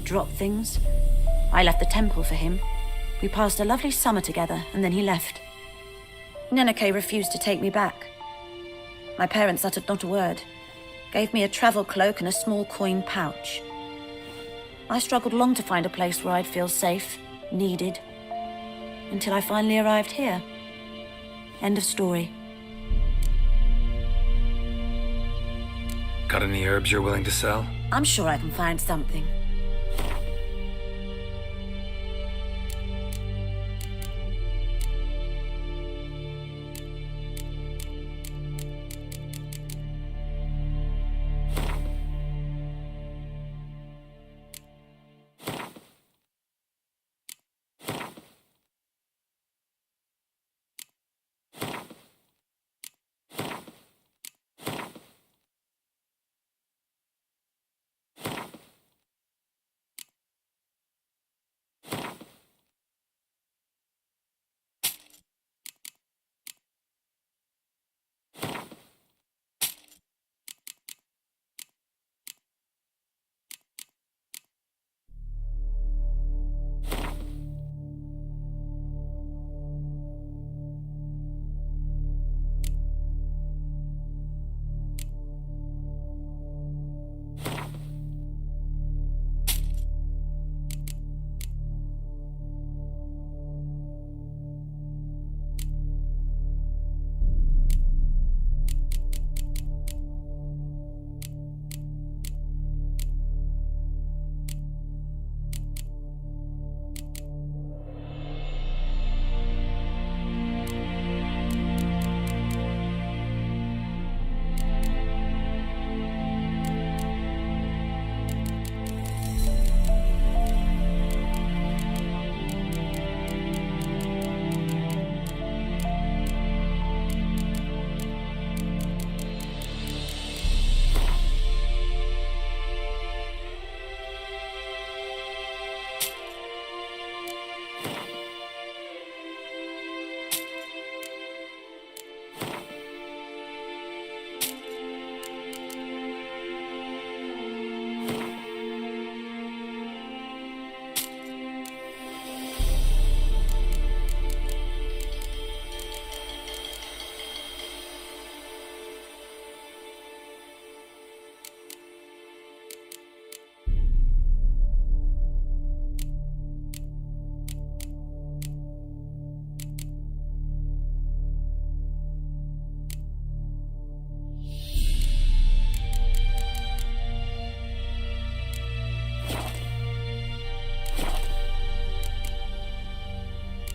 drop things. I left the temple for him. We passed a lovely summer together, and then he left. Neneke refused to take me back. My parents uttered not a word, gave me a travel cloak and a small coin pouch. I struggled long to find a place where I'd feel safe, needed, until I finally arrived here. End of story. Got any herbs you're willing to sell? I'm sure I can find something.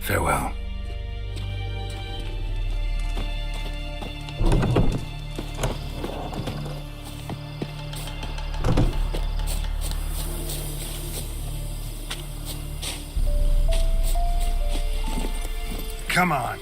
Farewell. Come on.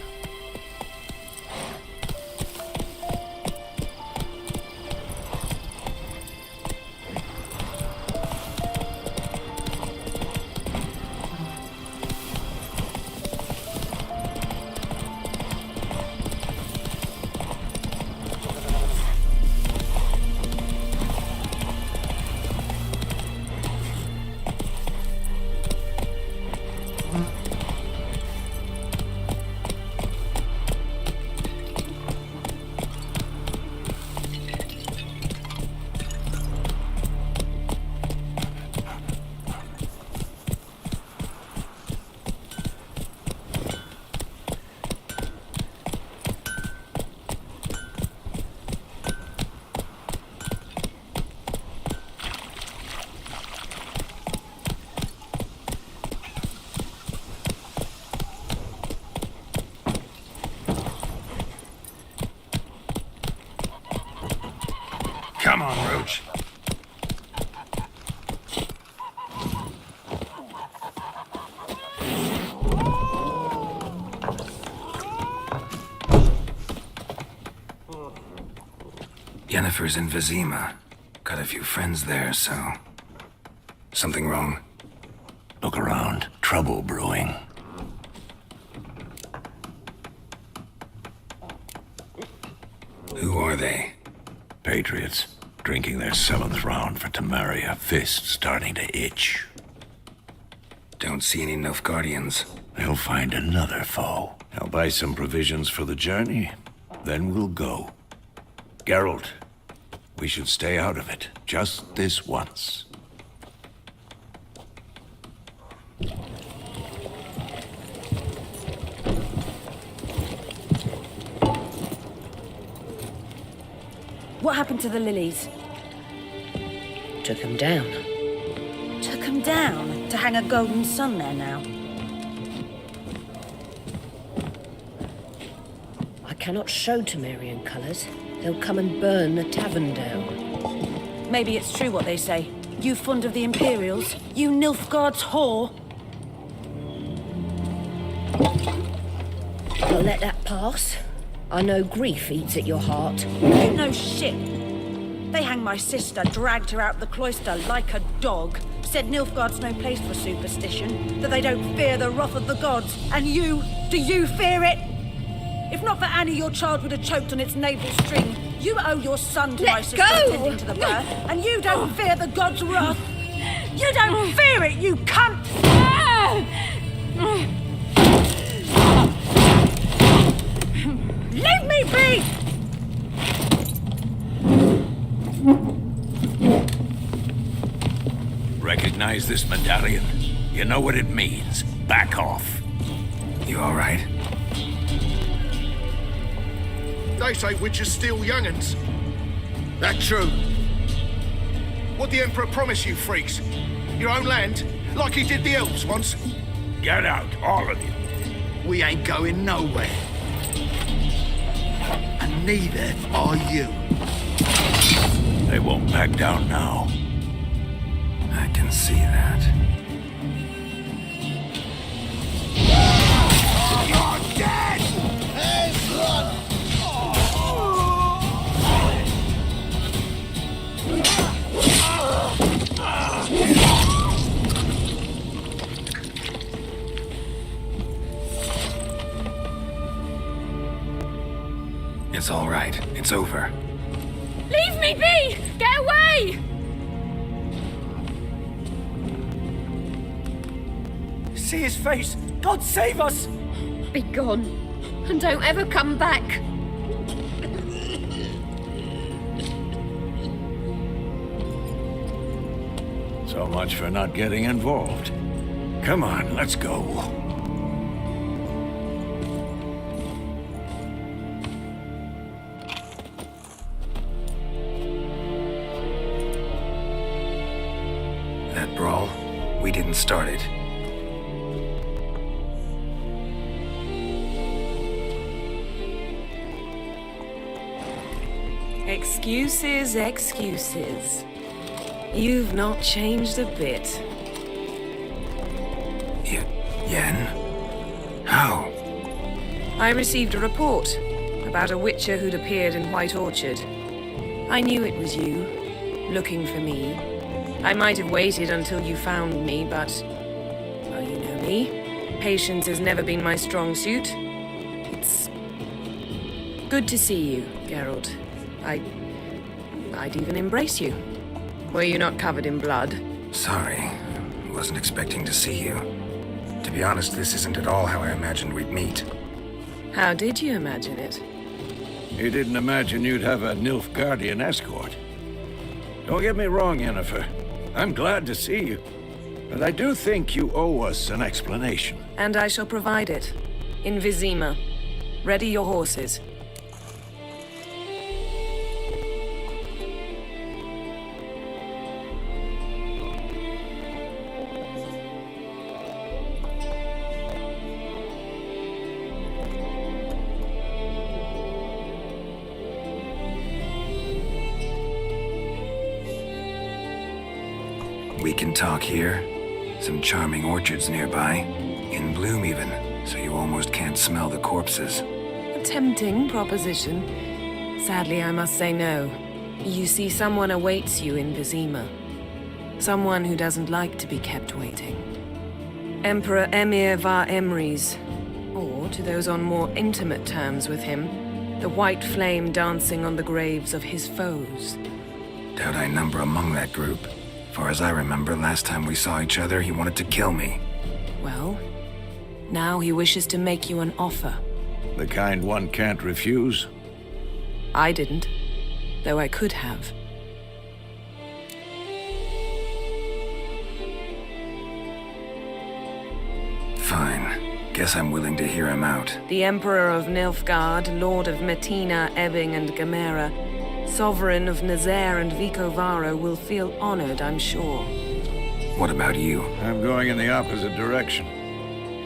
Come on, Roach. Yennefer's in Vizima. Got a few friends there, so... Something wrong? Look around. Trouble brewing. Who are they? Patriots. Drinking their 7th round for Temeria. Fist starting to itch. don't see any Nilfgaardians. They'll find another foe. I'll buy some provisions for the journey, then we'll go. Geralt, we should stay out of it, just this once. What happened to the lilies? Took him down. Took them down to hang a golden sun there now. I cannot show Temerian colours. They'll come and burn the tavern down. Maybe it's true what they say. You fond of the Imperials? You Nilfgaard's whore? I'll let that pass. I know grief eats at your heart. You know shit. They hanged my sister, dragged her out the cloister like a dog. Said Nilfgaard's no place for superstition, that they don't fear the wrath of the gods. And you, do you fear it? If not for Annie, your child would have choked on its navel string. You owe your son to my sister tending to the birth, and you don't fear the gods' wrath. You don't fear it, you cunt! Leave me be! Recognize this medallion? You know what it means. Back off. You all right? They say witches steal young'uns. That true? What the Emperor promised you freaks? Your own land? Like he did the elves once? Get out, all of you. We ain't going nowhere. And neither are you. They won't back down now. I can see that. You're dead! Hey, blood! It's all right. It's over. Leave me be! Get away! See his face! God save us! Be gone, and don't ever come back. So much for not getting involved. Come on, let's go. That brawl, we didn't start it. Excuses, excuses. You've not changed a bit. Yen? How? I received a report about a witcher who'd appeared in White Orchard. I knew it was you, looking for me. I might have waited until you found me, but... well, you know me. Patience has never been my strong suit. It's... good to see you, Geralt. I'd even embrace you. Were you not covered in blood? Sorry. Wasn't expecting to see you. To be honest, this isn't at all how I imagined we'd meet. How did you imagine it? You didn't imagine you'd have a Nilfgaardian escort. Don't get me wrong, Yennefer. I'm glad to see you. But I do think you owe us an explanation. And I shall provide it. In Vizima. Ready your horses. We can talk here. Some charming orchards nearby. In bloom even, so you almost can't smell the corpses. A tempting proposition. Sadly, I must say no. You see, someone awaits you in Vizima. Someone who doesn't like to be kept waiting. Emperor Emir var Emrys. Or, to those on more intimate terms with him, the white flame dancing on the graves of his foes. Doubt I number among that group. Far as I remember, last time we saw each other, he wanted to kill me. Well, now he wishes to make you an offer. The kind one can't refuse. I didn't, though I could have. Fine. Guess I'm willing to hear him out. The Emperor of Nilfgaard, Lord of Metina, Ebbing, and Gamera, Sovereign of Nazaire and Vicovaro will feel honored, I'm sure. What about you? I'm going in the opposite direction.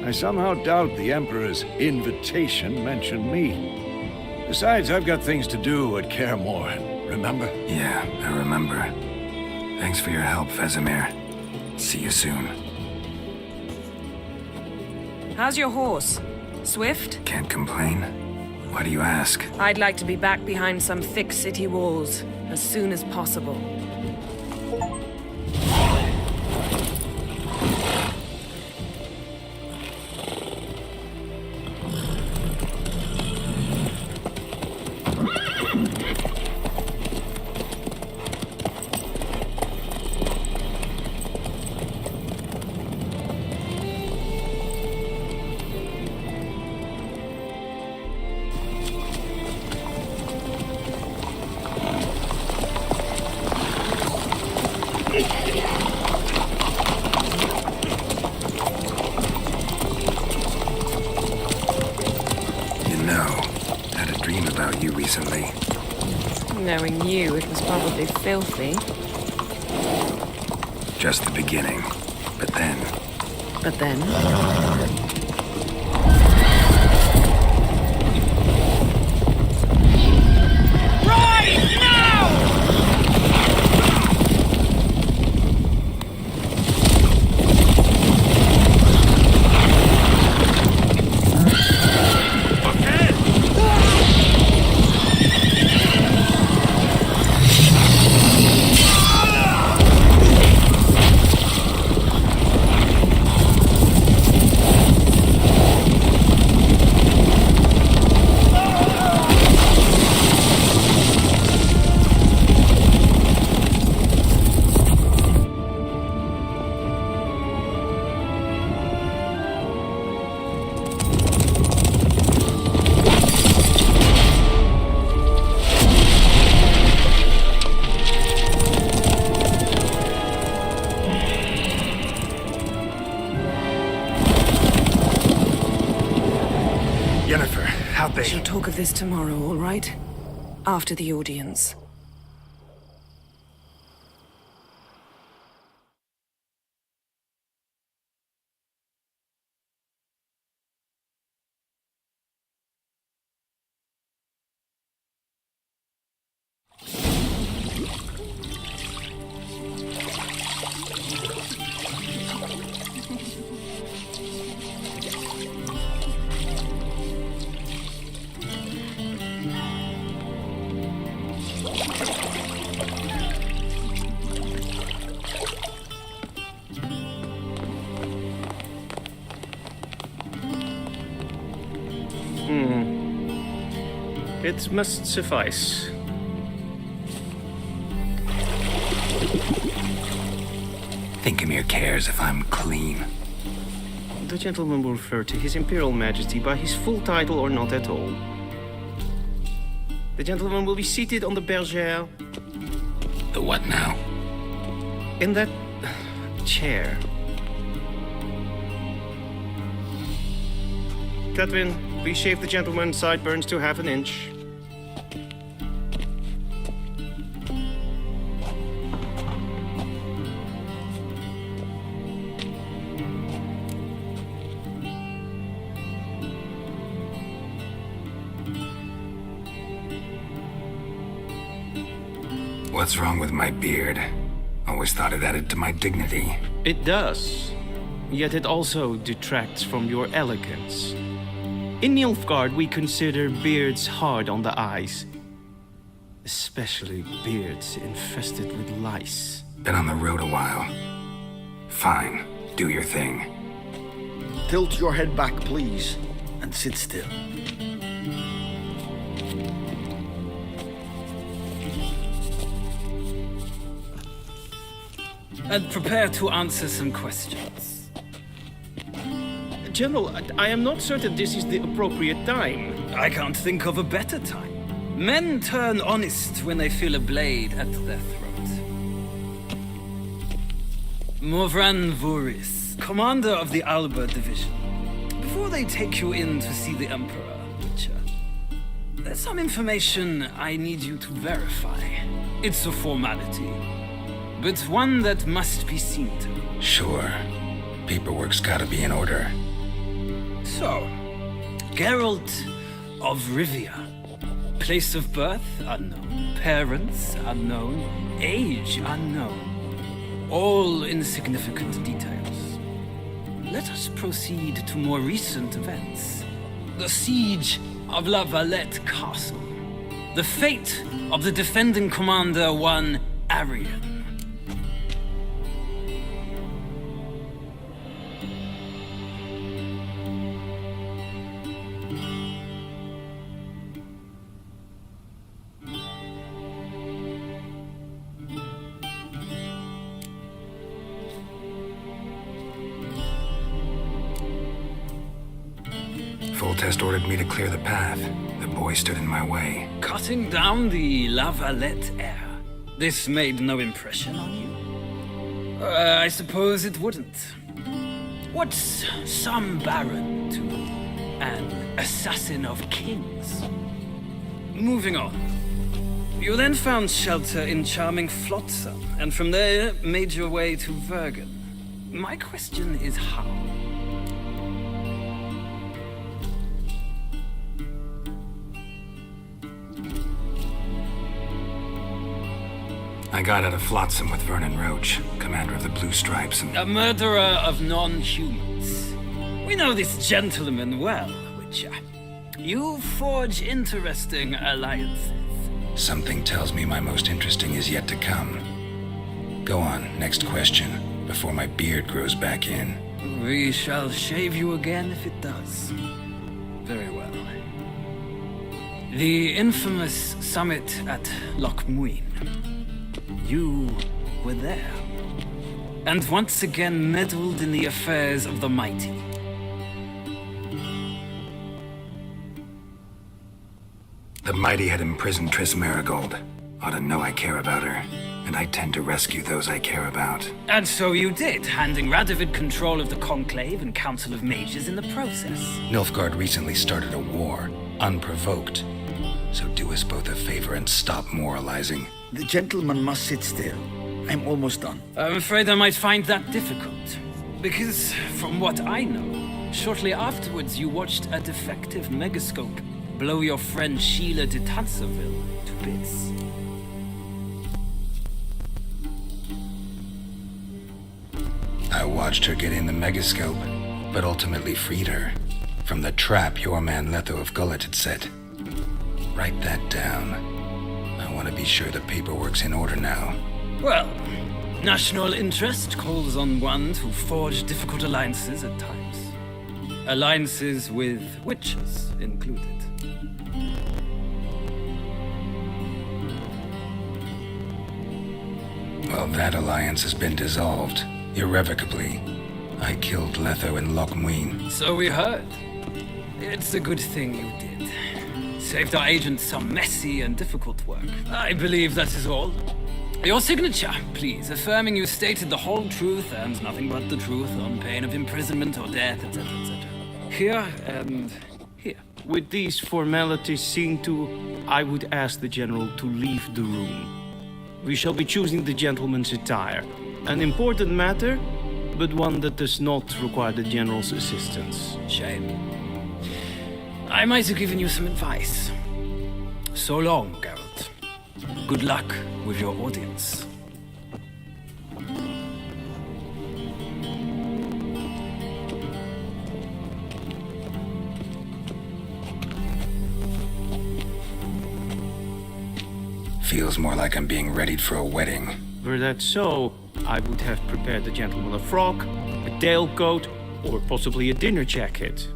I somehow doubt the Emperor's invitation mentioned me. Besides, I've got things to do at Kaer Morhen, remember? Yeah, I remember. Thanks for your help, Vesemir. See you soon. How's your horse? Swift? Can't complain. Why do you ask? I'd like to be back behind some thick city walls as soon as possible. Recently. Knowing you, it was probably filthy. Just the beginning. But then... But then? Right now! We shall talk of this tomorrow, all right? After the audience. It must suffice. Thinkamir cares if I'm clean. The gentleman will refer to His Imperial Majesty by his full title or not at all. The gentleman will be seated on the bergère. The what now? In that chair. Catwin, please shave the gentleman's sideburns to half an inch. What's wrong with my beard? Always thought it added to my dignity. It does. Yet it also detracts from your elegance. In Nilfgaard, we consider beards hard on the eyes. Especially beards infested with lice. Been on the road a while. Fine, do your thing. Tilt your head back, please, and sit still. And prepare to answer some questions. General, I am not certain this is the appropriate time. I can't think of a better time. Men turn honest when they feel a blade at their throat. Morvran Vuris, commander of the Alba Division. Before they take you in to see the Emperor, Witcher, there's some information I need you to verify. It's a formality, but one that must be seen to. Sure. Paperwork's gotta be in order. So, Geralt of Rivia. Place of birth unknown. Parents unknown. Age unknown. All insignificant details. Let us proceed to more recent events. The siege of La Valette Castle. The fate of the defending commander, one Arian. Foltest ordered me to clear the path. The boy stood in my way. Cutting down the La Valette heir. This made no impression on you? I suppose it wouldn't. What's some baron to an assassin of kings? Moving on. You then found shelter in charming Flotsam, and from there made your way to Vergen. My question is how? I got out of Flotsam with Vernon Roach, commander of the Blue Stripes, and... A murderer of non-humans. We know this gentleman well, Witcher. You forge interesting alliances. Something tells me my most interesting is yet to come. Go on, next question, before my beard grows back in. We shall shave you again if it does. Very well. The infamous summit at Lochmuin. You were there. And once again meddled in the affairs of the mighty. The mighty had imprisoned Triss Marigold. Ought to know I care about her. And I tend to rescue those I care about. And so you did, handing Radovid control of the Conclave and Council of Mages in the process. Nilfgaard recently started a war, unprovoked. So do us both a favor and stop moralizing. The gentleman must sit still. I'm almost done. I'm afraid I might find that difficult. Because, from what I know, shortly afterwards you watched a defective megascope blow your friend Sheila de Tanserville to bits. I watched her get in the megascope, but ultimately freed her from the trap your man Letho of Gullet had set. Write that down. I want to be sure the paperwork's in order now. Well, national interest calls on one to forge difficult alliances at times. Alliances with witches included. Well, that alliance has been dissolved, irrevocably. I killed Letho in Lochmuin. So we heard. It's a good thing you did. Saved our agent some messy and difficult work. I believe that is all. Your signature, please, affirming you stated the whole truth and nothing but the truth on pain of imprisonment or death, etc., etc. Here and here. With these formalities seen to, I would ask the General to leave the room. We shall be choosing the gentleman's attire. An important matter, but one that does not require the General's assistance. Shame. I might have given you some advice. So long, Geralt. Good luck with your audience. Feels more like I'm being readied for a wedding. Were that so, I would have prepared the gentleman a frock, a tailcoat, or possibly a dinner jacket.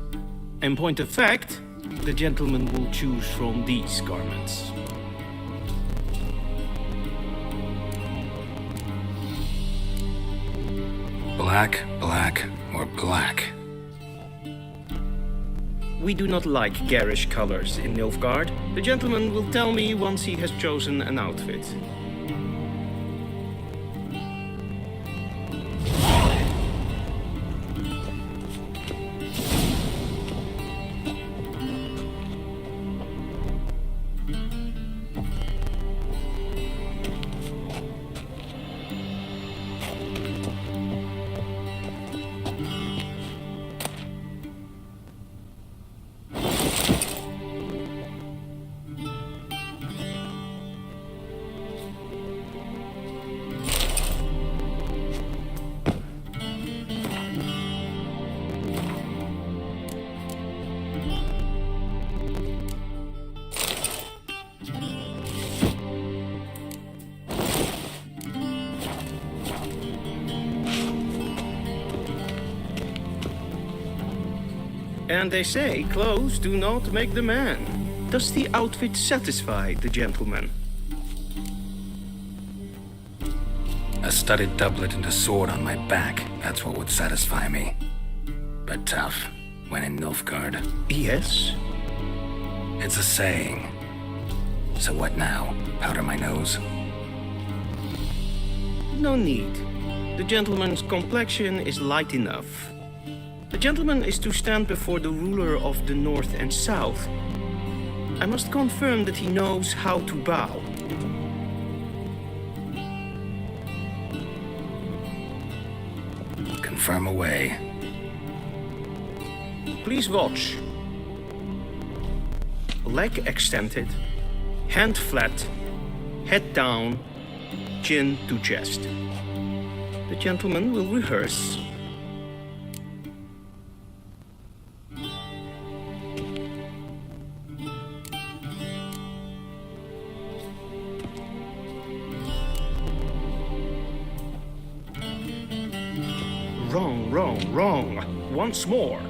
In point of fact, the gentleman will choose from these garments. Black, black, or black? We do not like garish colors in Nilfgaard. The gentleman will tell me once he has chosen an outfit. And they say clothes do not make the man. Does the outfit satisfy the gentleman? A studded doublet and a sword on my back, that's what would satisfy me. But tough, when in Nilfgaard. Yes. It's a saying. So what now? Powder my nose? No need. The gentleman's complexion is light enough. The gentleman is to stand before the ruler of the North and South. I must confirm that he knows how to bow. Confirm away. Please watch. Leg extended, hand flat, head down, chin to chest. The gentleman will rehearse. Wrong. Once more.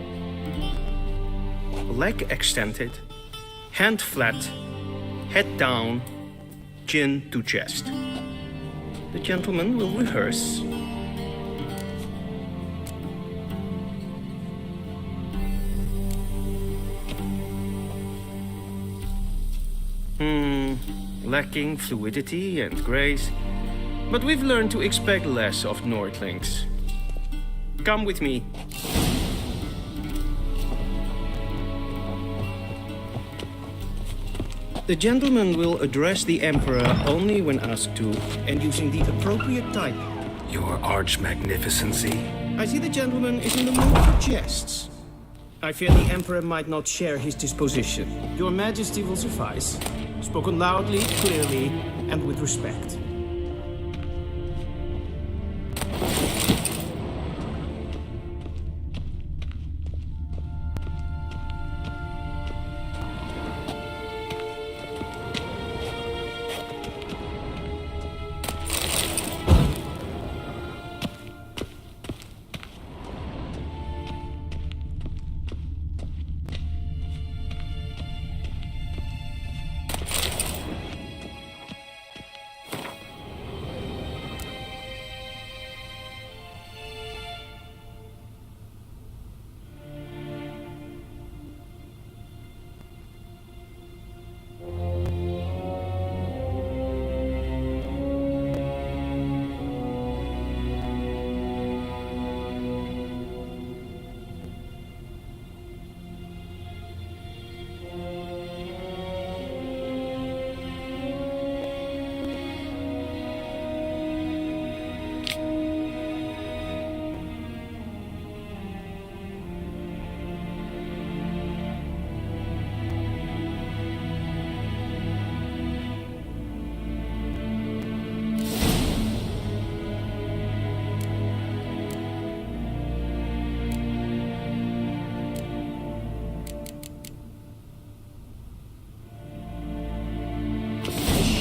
Leg extended, hand flat, head down, chin to chest. The gentleman will rehearse. Lacking fluidity and grace, but we've learned to expect less of Nordlings. Come with me. The gentleman will address the Emperor only when asked to, and using the appropriate type. Your arch-magnificency. I see the gentleman is in the mood for jests. I fear the Emperor might not share his disposition. Your Majesty will suffice. Spoken loudly, clearly, and with respect.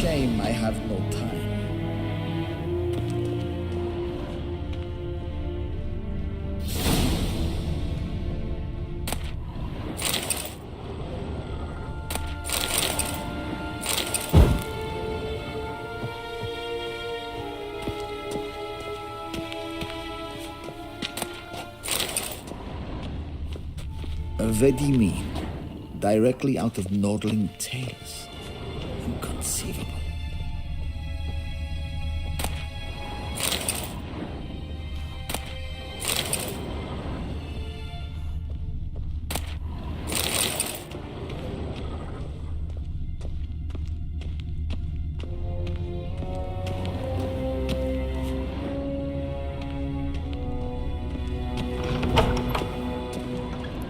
Shame I have no time. Vedi me. directly out of Nordling tales. Inconceivable.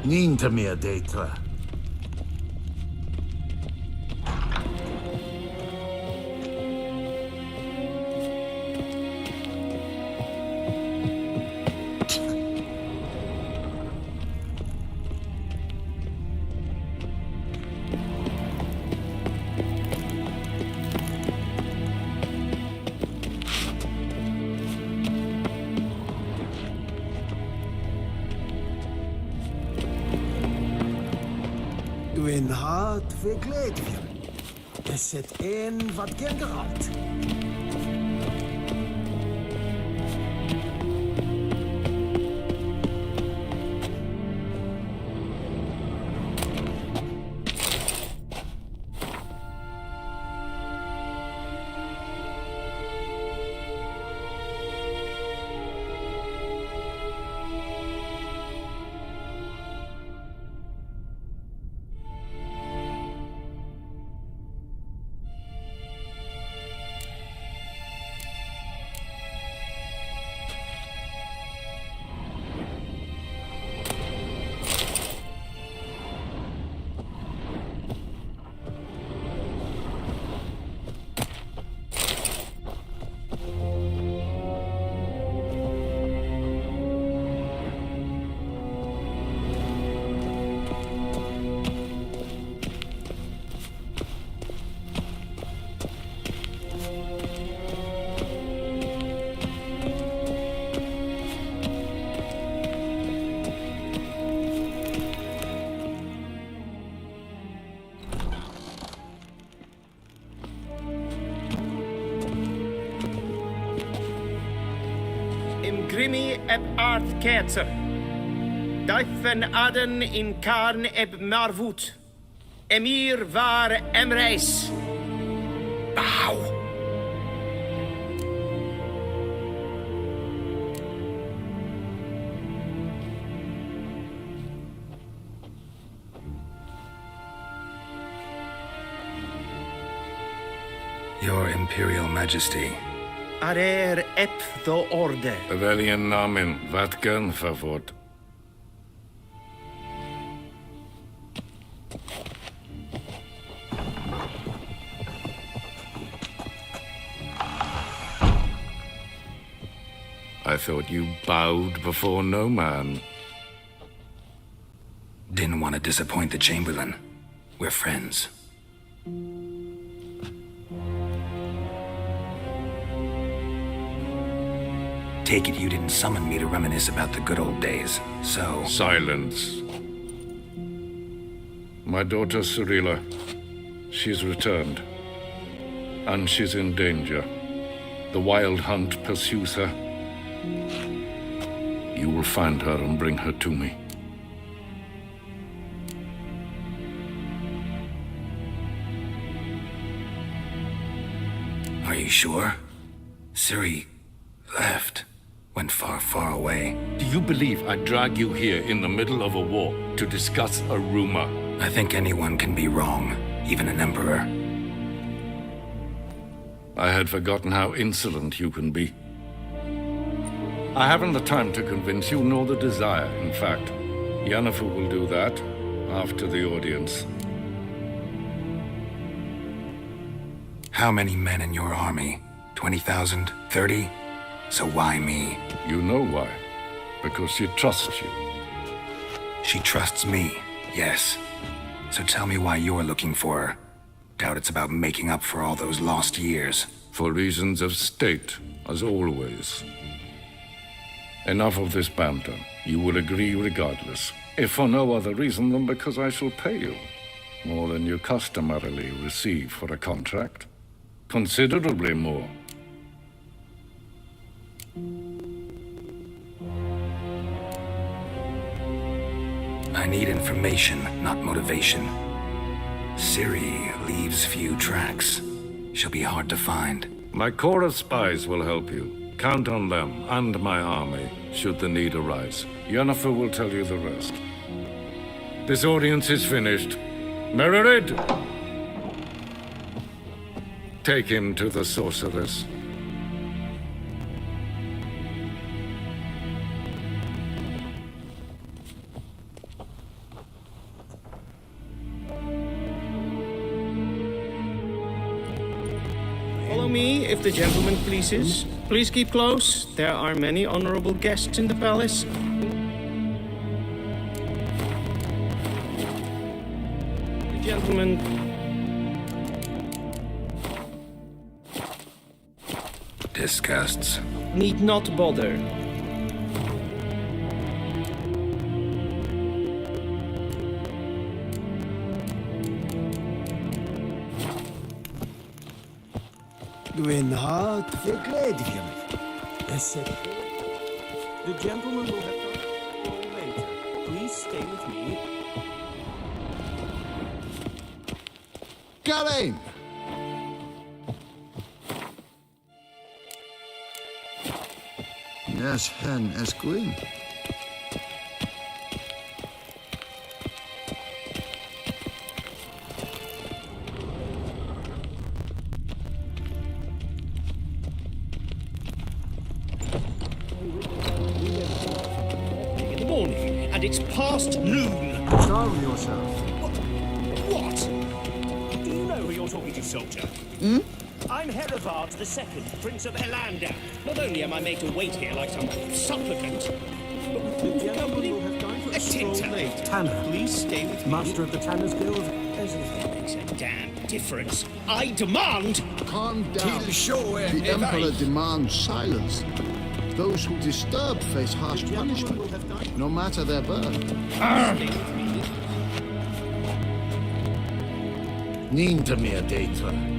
Niet meer data. Uw hart verkleed weer. Es zit een wat geëngerald. Grimi eb aardkeetser. Duifen aden in karn eb marvoet. Emir var emreis. Bauw. Your Imperial Majesty. Arer ep the orde. Weljen namen, wat kan favort? I thought you bowed before no man. Didn't want to disappoint the Chamberlain. We're friends. Take it you didn't summon me to reminisce about the good old days, so... Silence. My daughter Cyrilla, she's returned. And she's in danger. The Wild Hunt pursues her. You will find her and bring her to me. Are you sure? Ciri left. Went far, far away. Do you believe I'd drag you here in the middle of a war to discuss a rumor? I think anyone can be wrong, even an emperor. I had forgotten how insolent you can be. I haven't the time to convince you, nor the desire, in fact. Yennefer will do that after the audience. How many men in your army? 20,000? 30? So why me? You know why. Because she trusts you. She trusts me, yes. So tell me why you're looking for her. Doubt it's about making up for all those lost years. For reasons of state, as always. Enough of this banter. You will agree regardless. If for no other reason than because I shall pay you. More than you customarily receive for a contract. Considerably more. I need information, not motivation. Ciri leaves few tracks. She'll be hard to find. My corps of spies will help you. Count on them and my army, should the need arise. Yennefer will tell you the rest. This audience is finished. Mererid! Take him to the sorceress. Follow me, if the gentleman pleases. Please keep close. There are many honorable guests in the palace. The gentleman... Disgusts. need not bother. Gwyn hart fe gledvion. The gentleman will have come later. Please stay with me. Gawain! Yes, hen as Gwyn. In the morning, and it's past noon. Calm yourself. What? Do you know who you're talking to, soldier? I'm Herivard II, Prince of Elandar. Not only am I made to wait here like some supplicant, but with the company, a tinter. Tanner, Please stay with me. master of the Tanners Guild. As if it makes a damn difference. I demand... Calm down. The Emperor demands silence. Those who disturb face harsh punishment, no matter their birth. Niet meer daten.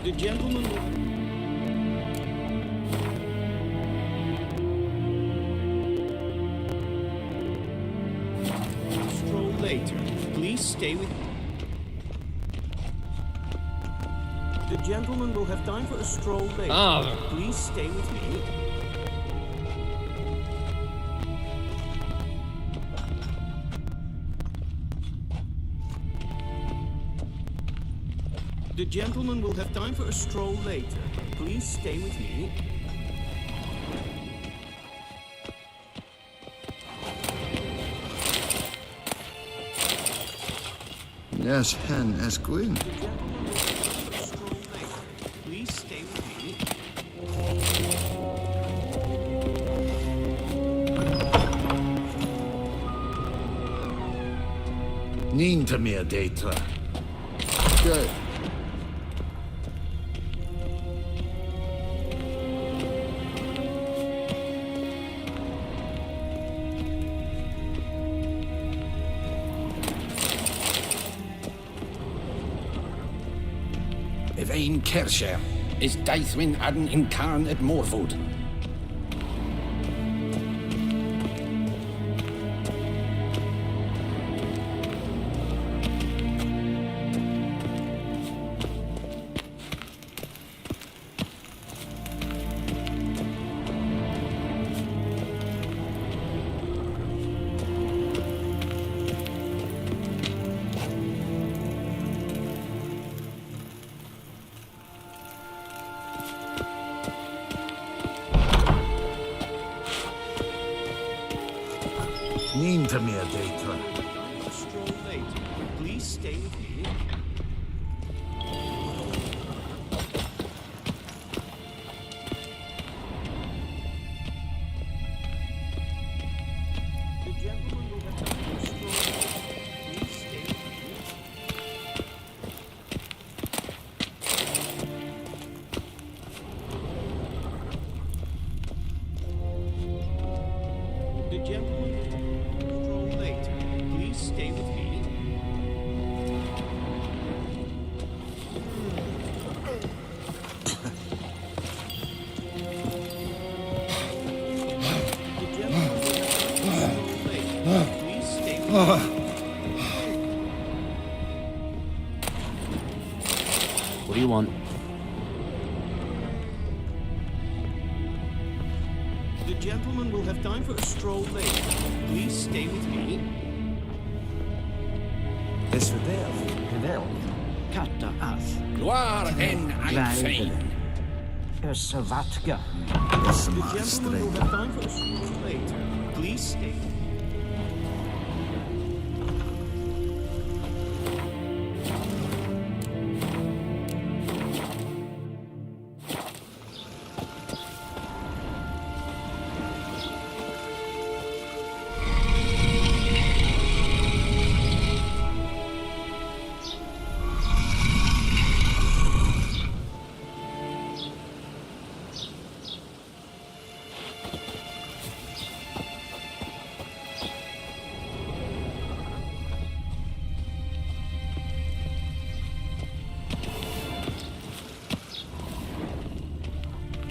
The gentleman... stroll later. Please stay with... The gentleman will have time for a stroll later. Please stay with me. The gentleman will have time for a stroll later. Please stay with me. Yes, hen as Gwyn. Please stay with me. Niet meer daten. Good. Yvain Kersher is Daithwin Adden in Carn at Morwood. Niet meer daten. Stroll later. Please stay with me. The gentleman will have time for a stroll later. Please stay with me. The gentleman will stroll later. Please stay with me. What do you want? The gentleman will have time for a stroll later. Please stay with me. Es verderf, geweld, katta as. Gloire en Glijden. Watka. The gentleman will have time for a stroll later. Please stay.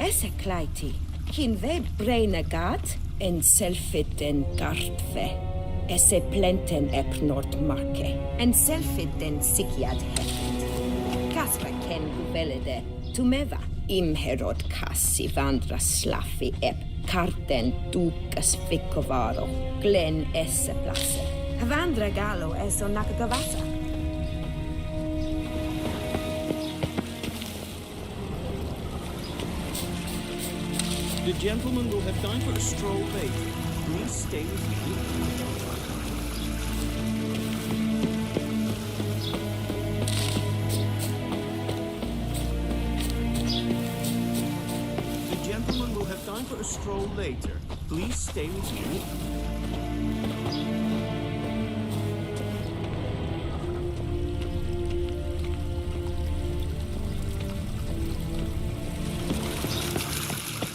Esse kleiti, kin ve breina gat, en selfit en gartve. Esse plenten ep nordmarke, en selfit en sikiad heft. Kaspa ken guvelede, tumeva, imherod kassi vandra slaffi ep, karten dukas fikovaro, glen esse plasse. Vandra galo eso nakagavasa. The gentleman will have time for a stroll later. Please stay with me. The gentleman will have time for a stroll later. Please stay with me.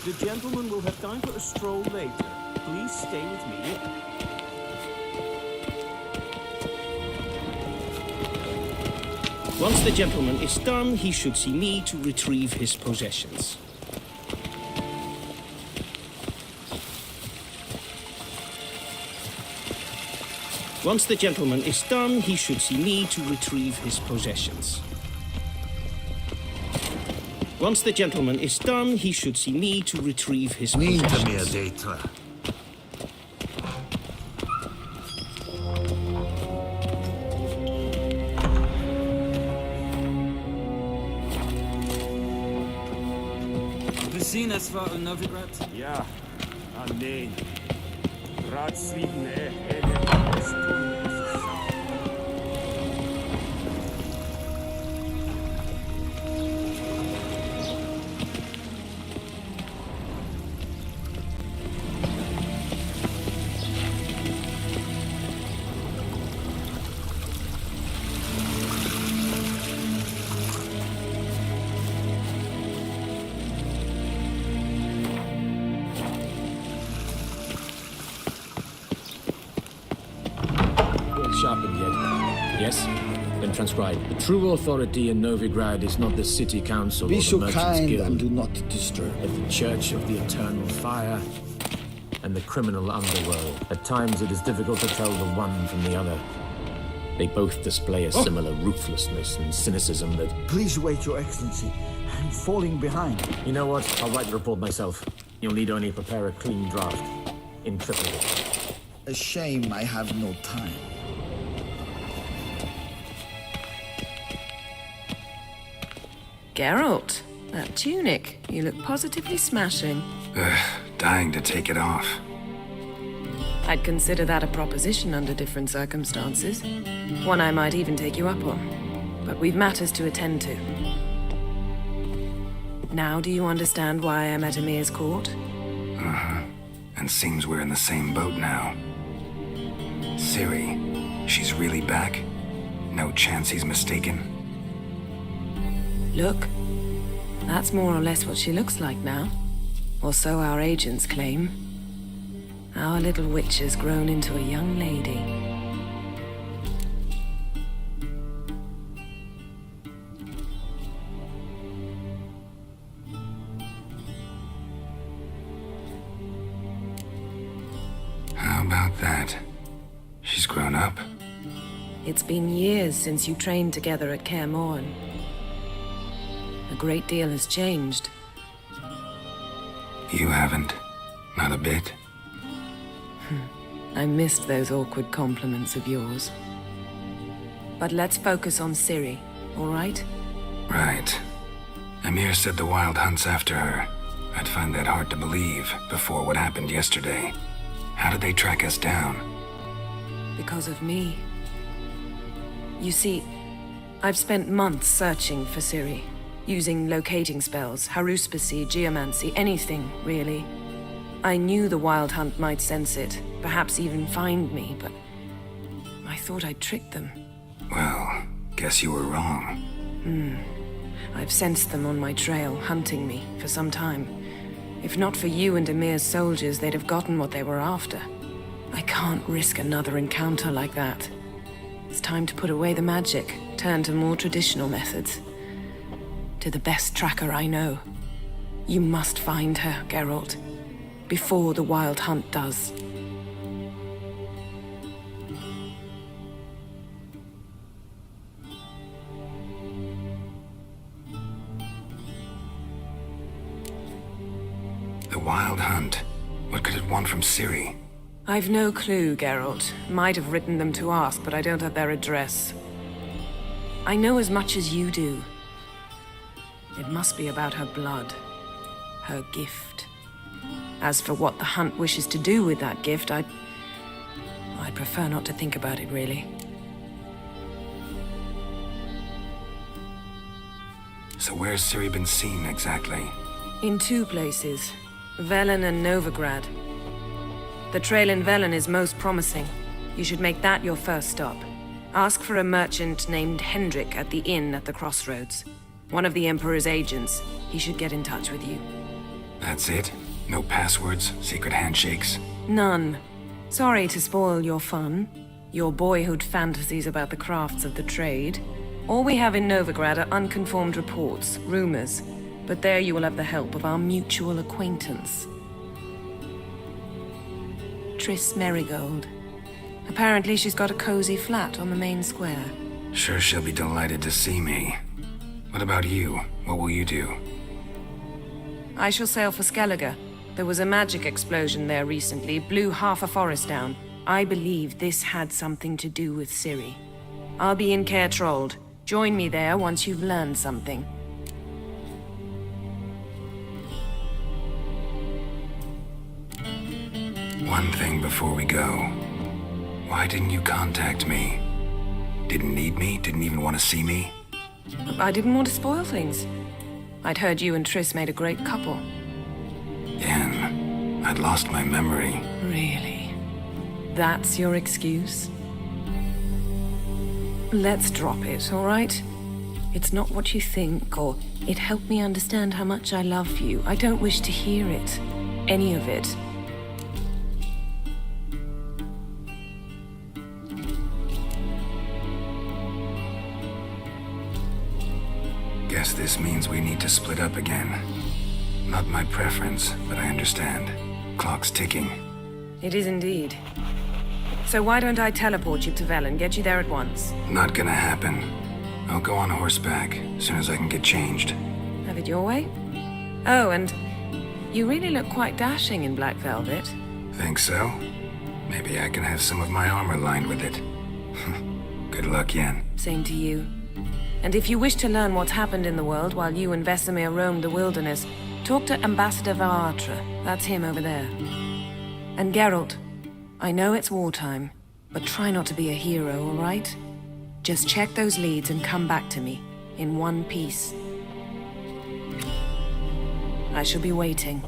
The gentleman will have time for a stroll later. Please stay with me. Once the gentleman is done, he should see me to retrieve his possessions. Once the gentleman is done, he should see me to retrieve his possessions. Once the gentleman is done, he should see me to retrieve his possessions. Gesehen, es war in Novigrad? Ja, nein. Ratslieben, Sharpened yet? Yes? Then transcribe. The true authority in Novigrad is not the city council Be or the so merchants' kind guild, and do not disturb. but the church of the eternal fire and the criminal underworld. At times it is difficult to tell the one from the other. They both display a similar ruthlessness and cynicism that... Please wait, Your Excellency. I'm falling behind. You know what? I'll write the report myself. You'll need only prepare a clean draft. In triplicate. A shame I have no time. Geralt, that tunic. You look positively smashing. Dying to take it off. I'd consider that a proposition under different circumstances. One I might even take you up on. But we've matters to attend to. Now do you understand why I'm at Emir's court? Uh-huh. And seems we're in the same boat now. Ciri, she's really back? No chance he's mistaken? Look, that's more or less what she looks like now. Or so our agents claim. Our little witch has grown into a young lady. How about that? She's grown up. It's been years since you trained together at Kaer Morhen. A great deal has changed. You haven't. Not a bit. I missed those awkward compliments of yours. But let's focus on Ciri, all right? Right. Amir said the Wild Hunt's after her. I'd find that hard to believe before what happened yesterday. How did they track us down? Because of me. You see, I've spent months searching for Ciri, using locating spells, haruspicy, geomancy, anything, really. I knew the Wild Hunt might sense it, perhaps even find me, but I thought I'd tricked them. Well, guess you were wrong. I've sensed them on my trail, hunting me, for some time. If not for you and Amir's soldiers, they'd have gotten what they were after. I can't risk another encounter like that. It's time to put away the magic, turn to more traditional methods. To the best tracker I know. You must find her, Geralt. Before the Wild Hunt does. The Wild Hunt? What could it want from Ciri? I've no clue, Geralt. Might have written them to ask, but I don't have their address. I know as much as you do. It must be about her blood. Her gift. As for what the Hunt wishes to do with that gift, I'd prefer not to think about it, really. So where's Ciri been seen, exactly? In two places. Velen and Novigrad. The trail in Velen is most promising. You should make that your first stop. Ask for a merchant named Hendrik at the inn at the crossroads. One of the Emperor's agents. He should get in touch with you. That's it? No passwords, secret handshakes? None. Sorry to spoil your fun. Your boyhood fantasies about the crafts of the trade. All we have in Novigrad are unconfirmed reports, rumors. But there you will have the help of our mutual acquaintance. Triss Merigold. Apparently she's got a cozy flat on the main square. Sure she'll be delighted to see me. What about you? What will you do? I shall sail for Skellige. There was a magic explosion there recently, blew half a forest down. I believe this had something to do with Ciri. I'll be in Caer Trold. Join me there once you've learned something. One thing before we go. Why didn't you contact me? Didn't need me? Didn't even want to see me? I didn't want to spoil things. I'd heard you and Triss made a great couple. Yen, I'd lost my memory. Really? That's your excuse? Let's drop it, all right? It's not what you think, or it helped me understand how much I love you. I don't wish to hear it. Any of it. Guess this means we need to split up again. Not my preference, but I understand. Clock's ticking. It is indeed. So why don't I teleport you to Velen, get you there at once? Not gonna happen. I'll go on horseback, as soon as I can get changed. Have it your way? Oh, and you really look quite dashing in black velvet. Think so? Maybe I can have some of my armor lined with it. Good luck, Yen. Same to you. And if you wish to learn what's happened in the world while you and Vesemir roamed the wilderness, talk to Ambassador Varatra. That's him over there. And Geralt, I know it's wartime, but try not to be a hero, all right? Just check those leads and come back to me, in one piece. I shall be waiting.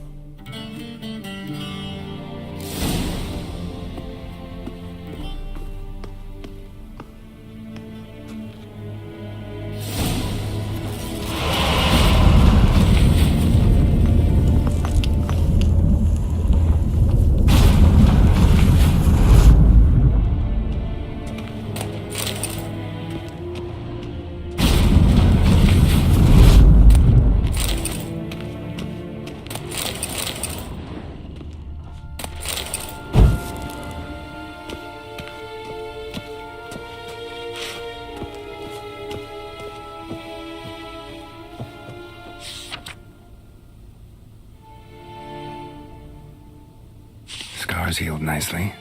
scars healed nicely.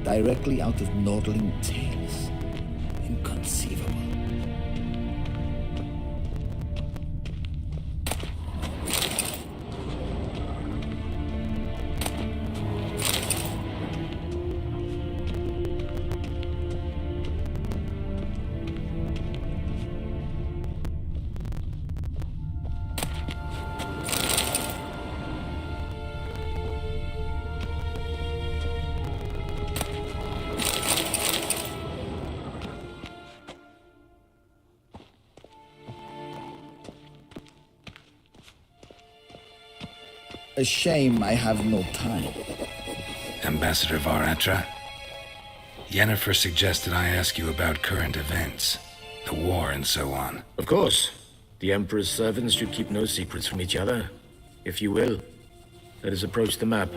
Directly out of Nordling Tales. Inconceivable. A shame I have no time. Ambassador Varatra, Yennefer suggested I ask you about current events, the war and so on. Of course. The Emperor's servants should keep no secrets from each other. If you will, let us approach the map.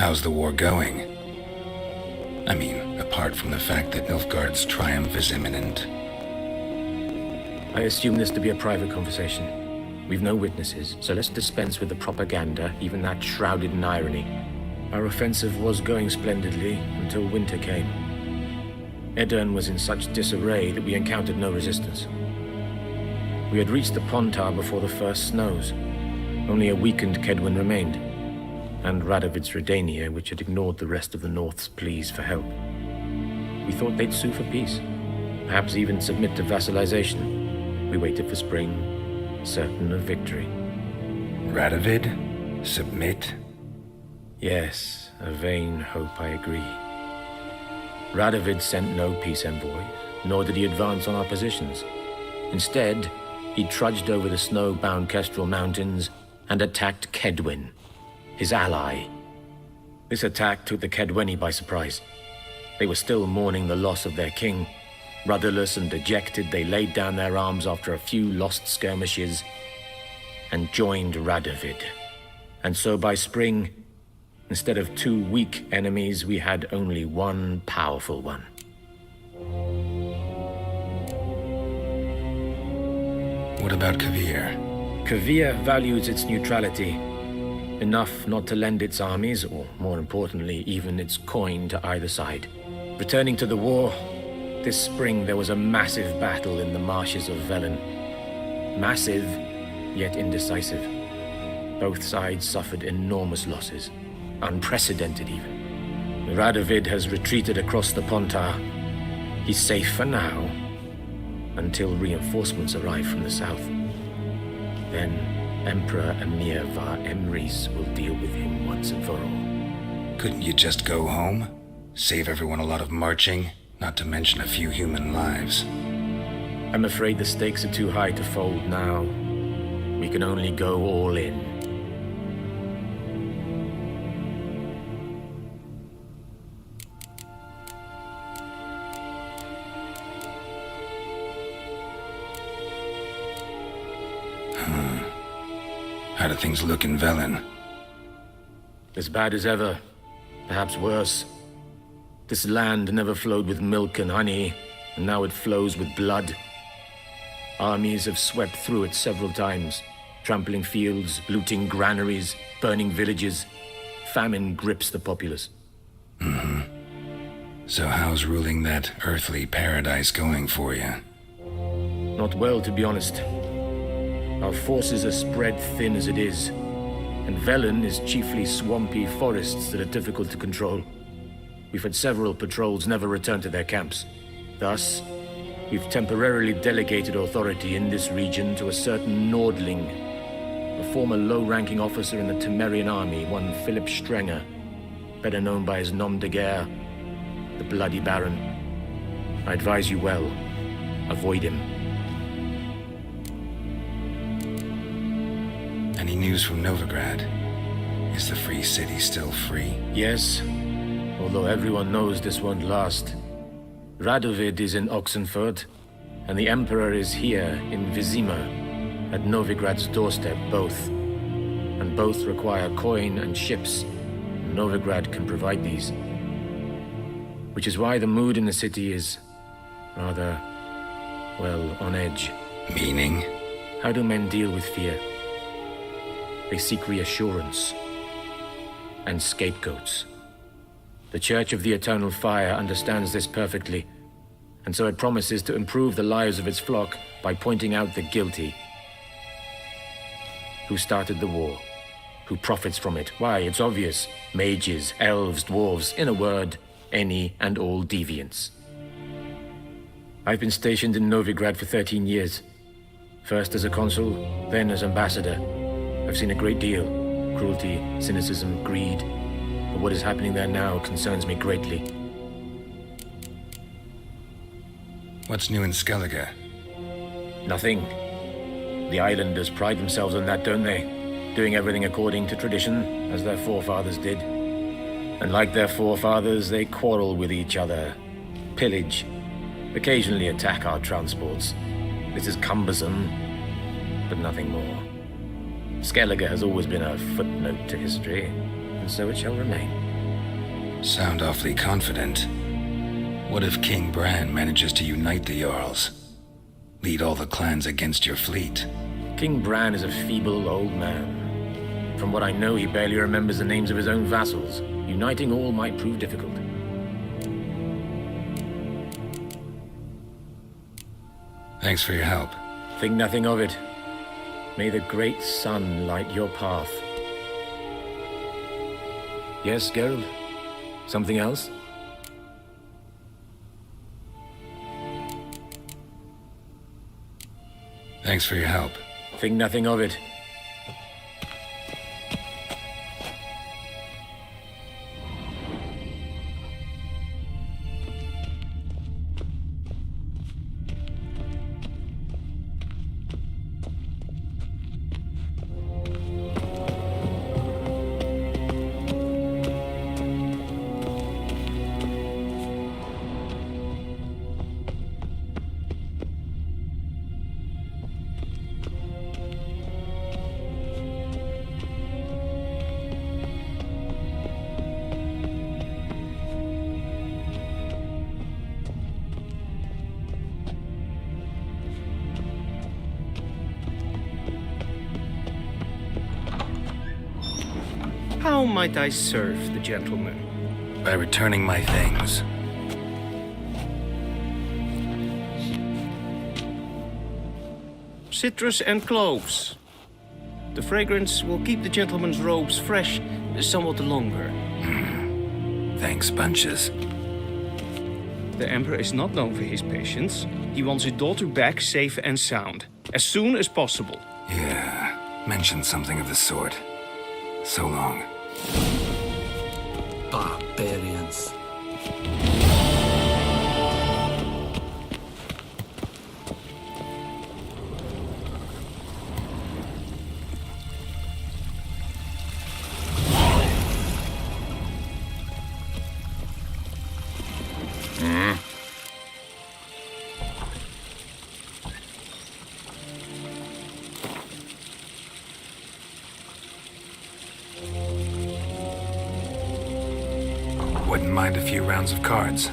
How's the war going? I mean, apart from the fact that Nilfgaard's triumph is imminent. I assume this to be a private conversation. We've no witnesses, so let's dispense with the propaganda, even that shrouded in irony. Our offensive was going splendidly until winter came. Edirne was in such disarray that we encountered no resistance. We had reached the Pontar before the first snows. Only a weakened Kedwin remained, and Radovid's Redania, which had ignored the rest of the North's pleas for help. We thought they'd sue for peace, perhaps even submit to vassalization. We waited for spring, certain of victory. Radovid? Submit? Yes, a vain hope, I agree. Radovid sent no peace envoys, nor did he advance on our positions. Instead, he trudged over the snow-bound Kestrel Mountains and attacked Kedwin, his ally. This attack took the Kedweni by surprise. They were still mourning the loss of their king. Rudderless and dejected, they laid down their arms after a few lost skirmishes and joined Radovid. And so by spring, instead of 2 weak enemies, we had only one powerful one. What about Kavir? Kavir values its neutrality, enough not to lend its armies, or more importantly, even its coin to either side. Returning to the war, this spring there was a massive battle in the marshes of Velen. Massive, yet indecisive. Both sides suffered enormous losses, unprecedented even. Radovid has retreated across the Pontar. He's safe for now, until reinforcements arrive from the south. Then Emperor Emir var Emrys will deal with him once and for all. Couldn't you just go home? Save everyone a lot of marching, not to mention a few human lives. I'm afraid the stakes are too high to fold now. We can only go all in. How do things look in Velen? As bad as ever, perhaps worse. This land never flowed with milk and honey, and now it flows with blood. Armies have swept through it several times, trampling fields, looting granaries, burning villages. Famine grips the populace. So how's ruling that earthly paradise going for you? Not well, to be honest. Our forces are spread thin as it is, and Velen is chiefly swampy forests that are difficult to control. We've had several patrols never return to their camps. Thus, we've temporarily delegated authority in this region to a certain Nordling, a former low-ranking officer in the Temerian army, one Philip Strenger, better known by his nom de guerre, the Bloody Baron. I advise you well, avoid him. Any news from Novigrad? Is the free city still free? Yes, although everyone knows this won't last. Radovid is in Oxenford, and the Emperor is here in Vizima, at Novigrad's doorstep, both. And both require coin and ships. Novigrad can provide these. Which is why the mood in the city is rather, well, on edge. Meaning? How do men deal with fear? They seek reassurance and scapegoats. The Church of the Eternal Fire understands this perfectly, and so it promises to improve the lives of its flock by pointing out the guilty. Who started the war? Who profits from it? Why, it's obvious. Mages, elves, dwarves, in a word, any and all deviants. I've been stationed in Novigrad for 13 years. First as a consul, then as ambassador. I've seen a great deal. Cruelty, cynicism, greed. But what is happening there now concerns me greatly. What's new in Skellige? Nothing. The islanders pride themselves on that, don't they? Doing everything according to tradition, as their forefathers did. And like their forefathers, they quarrel with each other, pillage, occasionally attack our transports. This is cumbersome, but nothing more. Skellige has always been a footnote to history, and so it shall remain. Sound awfully confident. What if King Bran manages to unite the Jarls? Lead all the clans against your fleet? King Bran is a feeble old man. From what I know, he barely remembers the names of his own vassals. Uniting all might prove difficult. Thanks for your help. Think nothing of it. May the great sun light your path. Yes, Geralt? Something else? Thanks for your help. Think nothing of it. How might I serve the gentleman? By returning my things. Citrus and cloves. The fragrance will keep the gentleman's robes fresh somewhat longer. Thanks, bunches. The Emperor is not known for his patience. He wants his daughter back safe and sound, as soon as possible. Yeah, mentioned something of the sort. So long. Barbarians. Wouldn't mind a few rounds of cards.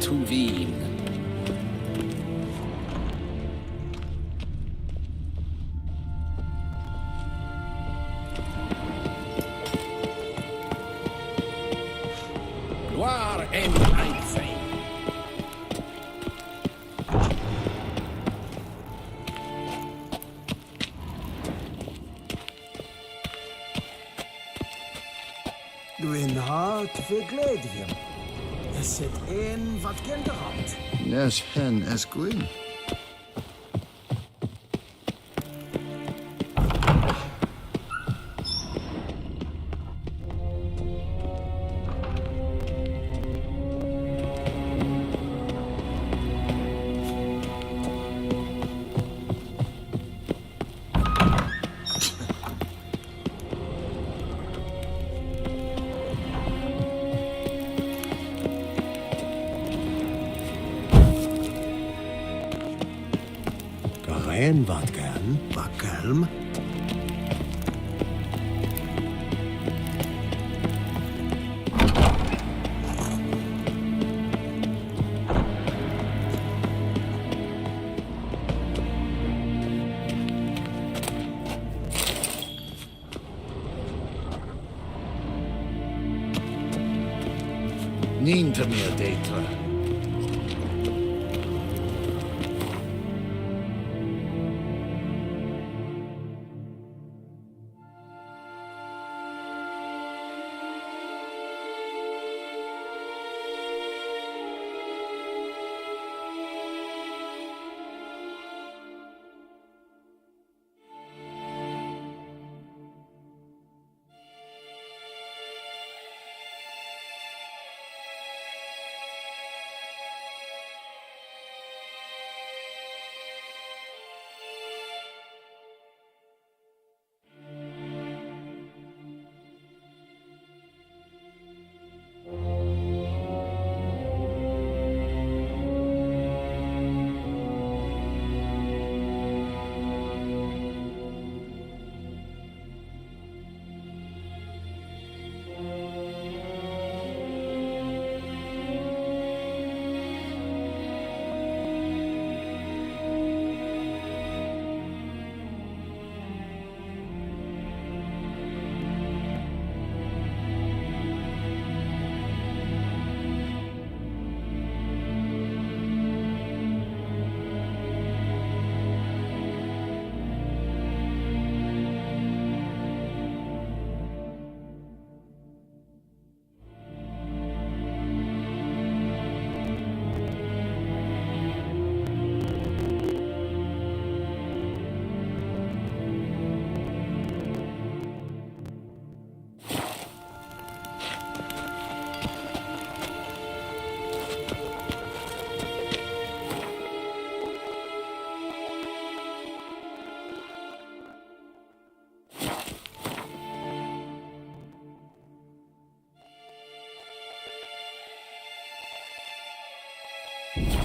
To Wien. Gloire and Einstein. Gwyn hart fe gledvium. Es het een wat genderhand. Nes hen es gwyn. En wat gern, bakkelm. Niente meer data.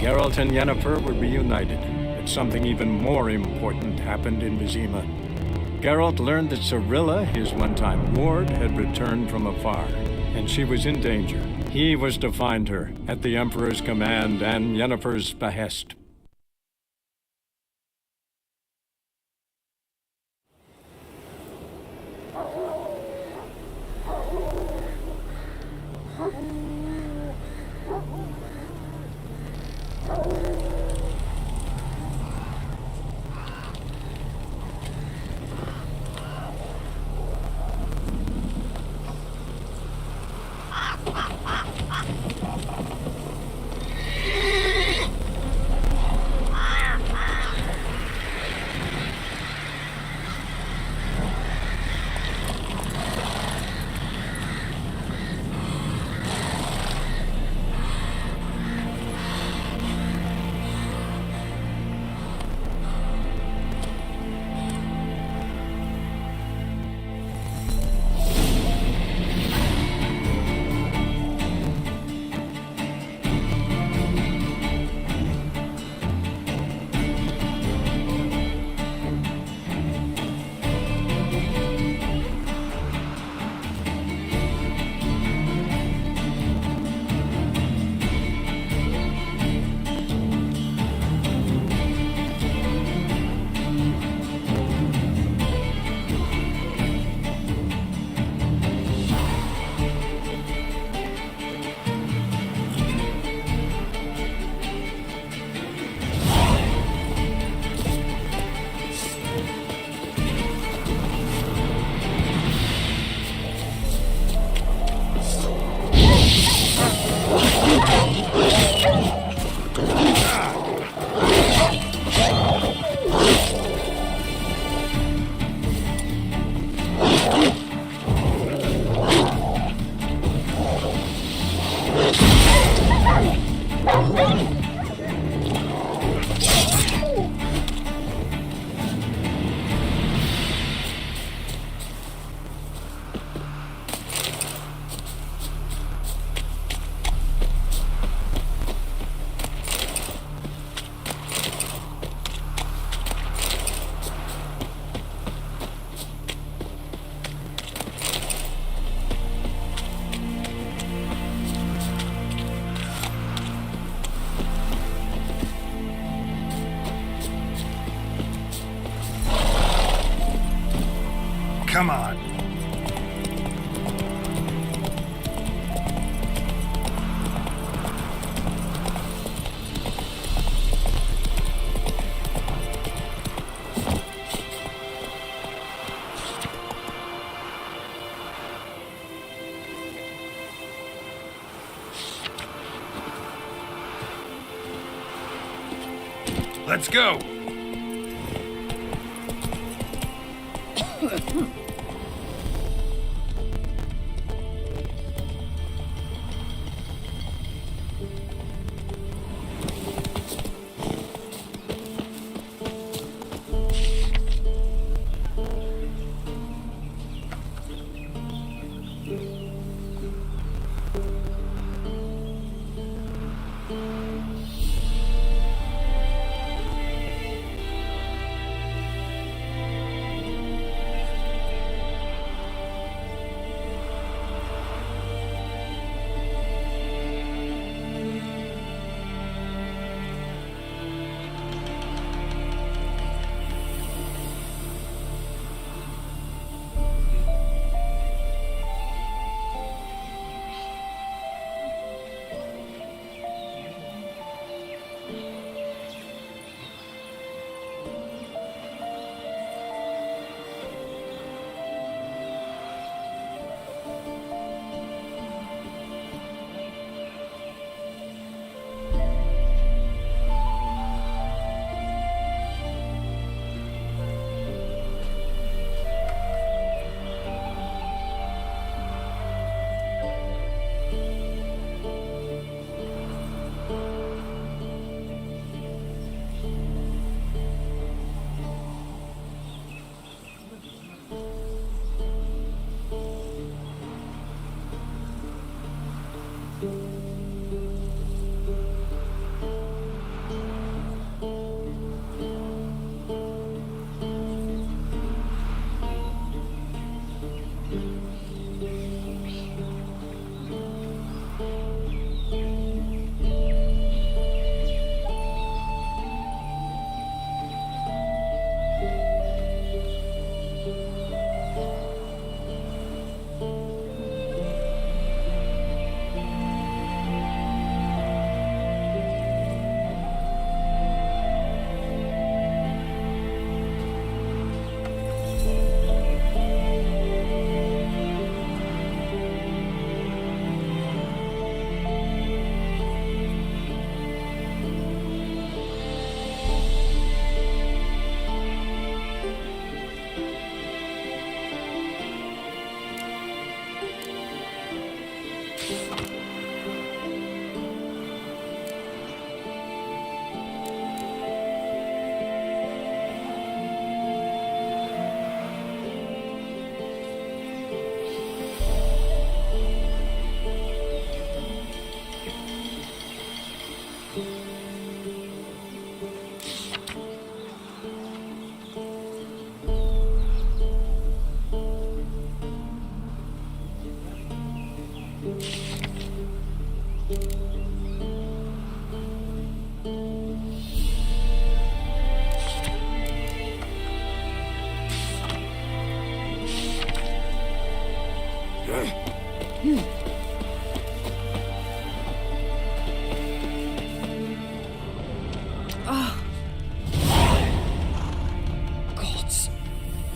Geralt and Yennefer were reunited, but something even more important happened in Vizima. Geralt learned that Cirilla, his one-time ward, had returned from afar, and she was in danger. He was to find her, at the Emperor's command and Yennefer's behest. Let's go!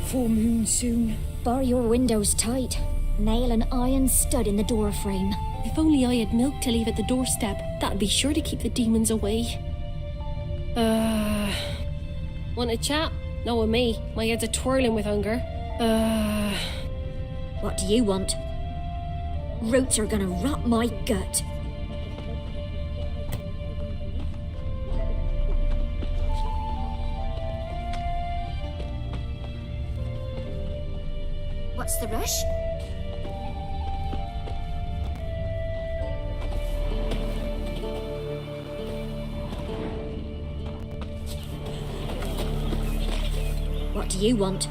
Full moon soon. Bar your windows tight. Nail an iron stud in the door frame. If only I had milk to leave at the doorstep, that'd be sure to keep the demons away. Want a chat? Not with me. My head's a twirling with hunger. What do you want? Roots are gonna rot my gut. What's the rush? What do you want?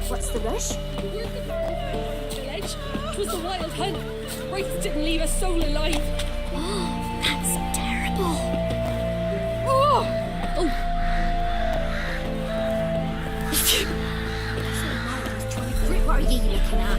What's the rush? Where's the village? 'Twas the wild hunt. Wraiths didn't leave a soul alive. That's terrible. Oh! What are you looking at?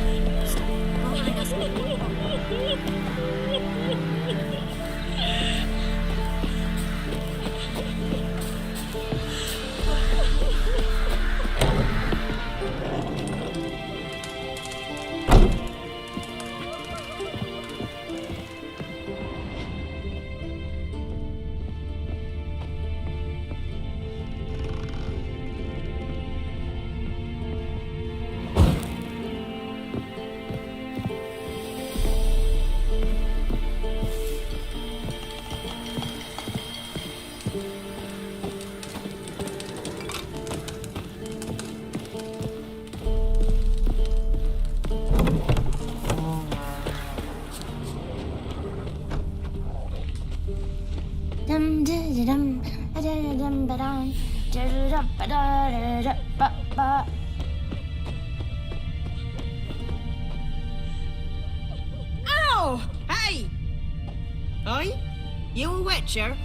Ow! Hey! Oi? You a witcher?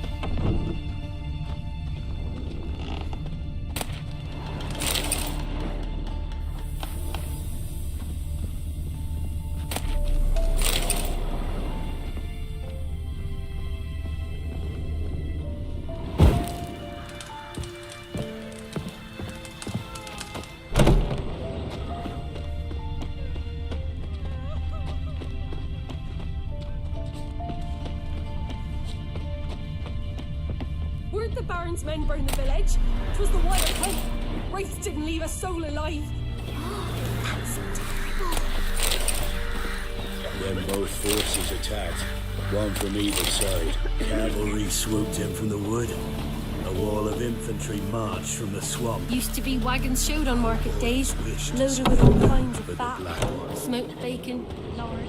Weren't the Baron's men burn the village? 'Twas the wild hunt. Wraiths didn't leave a soul alive. That's terrible. When both forces attacked, one from either side, cavalry swooped in from the wood. A wall of infantry marched from the swamp. Used to be wagons showed on market days, loaded with all kinds of fat, smoked bacon, lard.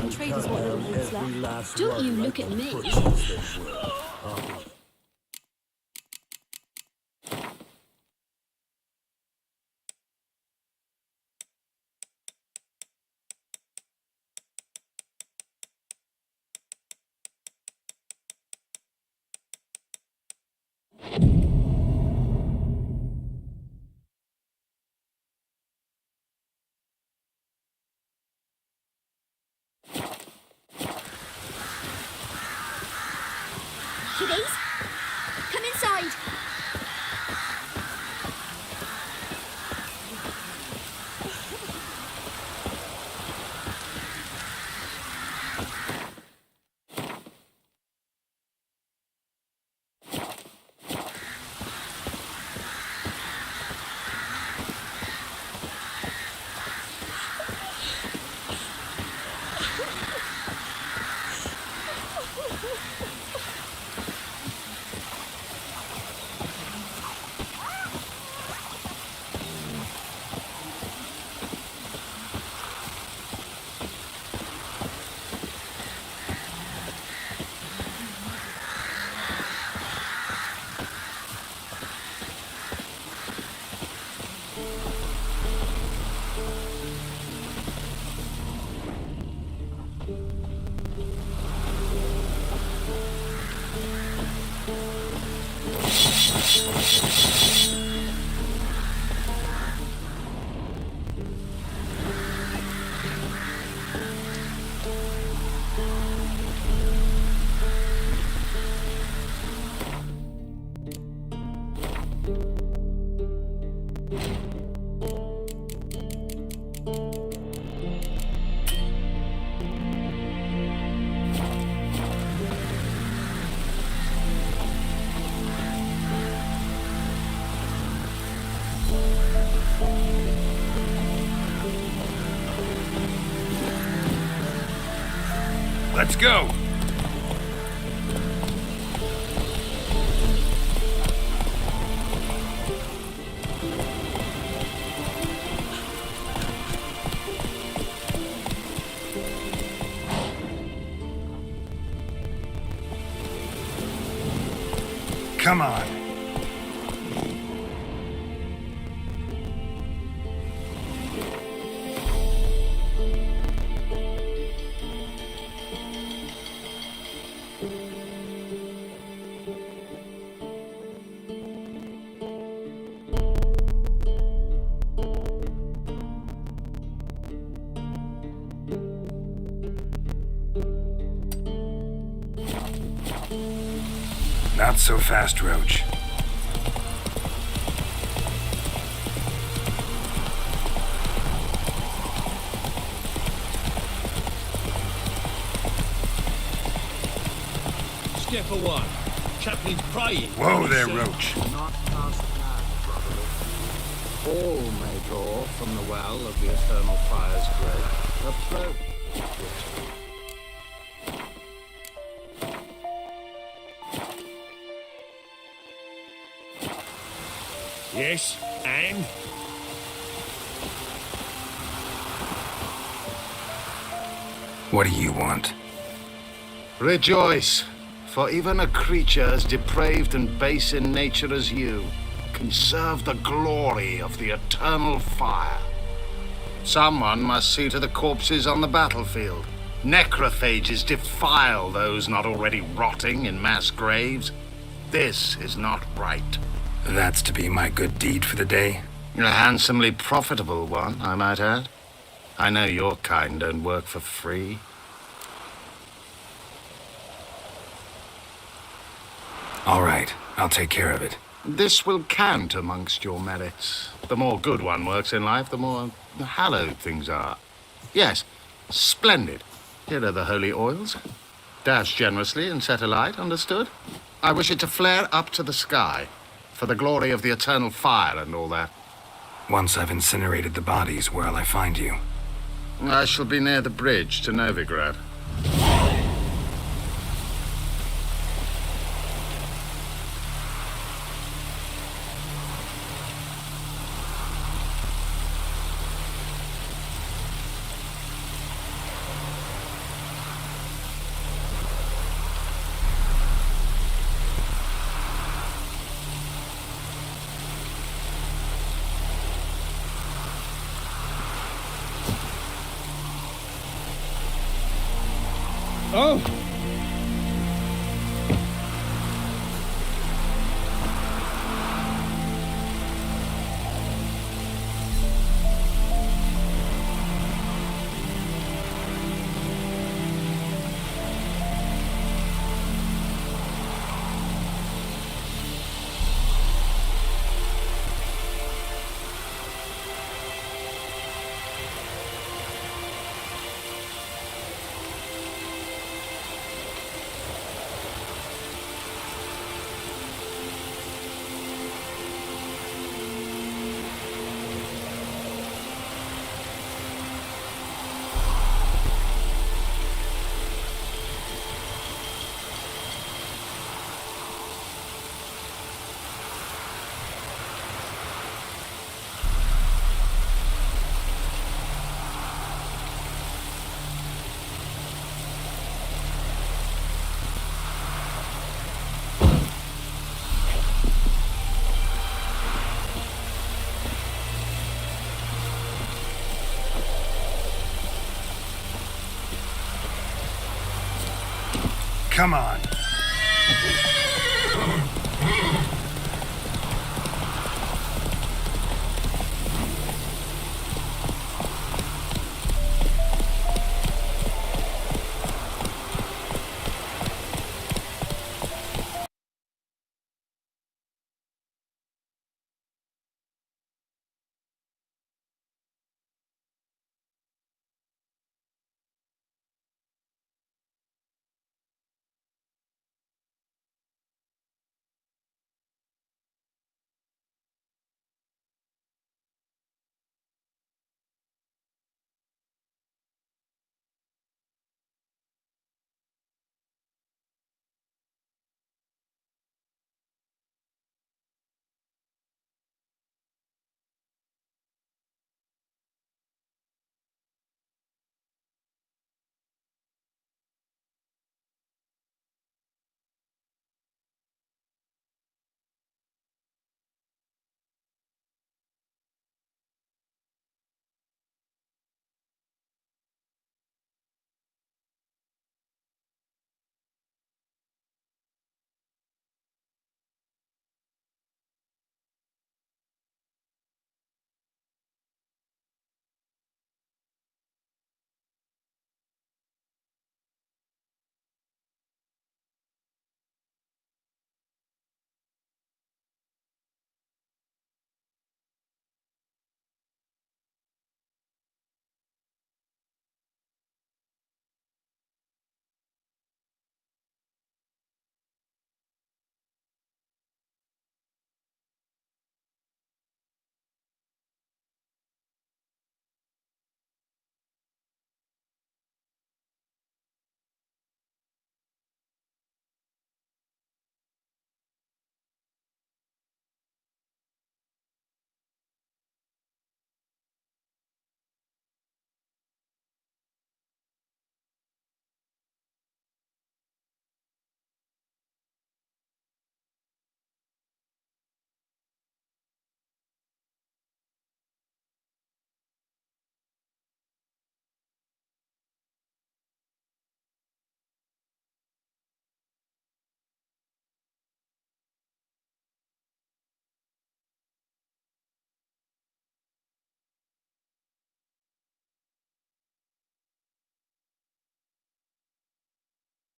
Trade is what everyone's left. Don't you look at me. Kiddies, come inside. Let's go! Come on. Not so fast, Roach. Step for one. Chaplain's praying. Whoa there, Roach. Not past that, brother. All may draw from the well of the eternal fire's grave. Approach. Yes, and? What do you want? Rejoice, for even a creature as depraved and base in nature as you can serve the glory of the eternal fire. Someone must see to the corpses on the battlefield. Necrophages defile those not already rotting in mass graves. This is not right. That's to be my good deed for the day? A handsomely profitable one, I might add. I know your kind don't work for free. All right, I'll take care of it. This will count amongst your merits. The more good one works in life, the more hallowed things are. Yes, splendid. Here are the holy oils. Dash generously and set alight, understood? I wish it to flare up to the sky, for the glory of the eternal fire and all that. Once I've incinerated the bodies, where'll I find you? I shall be near the bridge to Novigrad. Oh! Come on.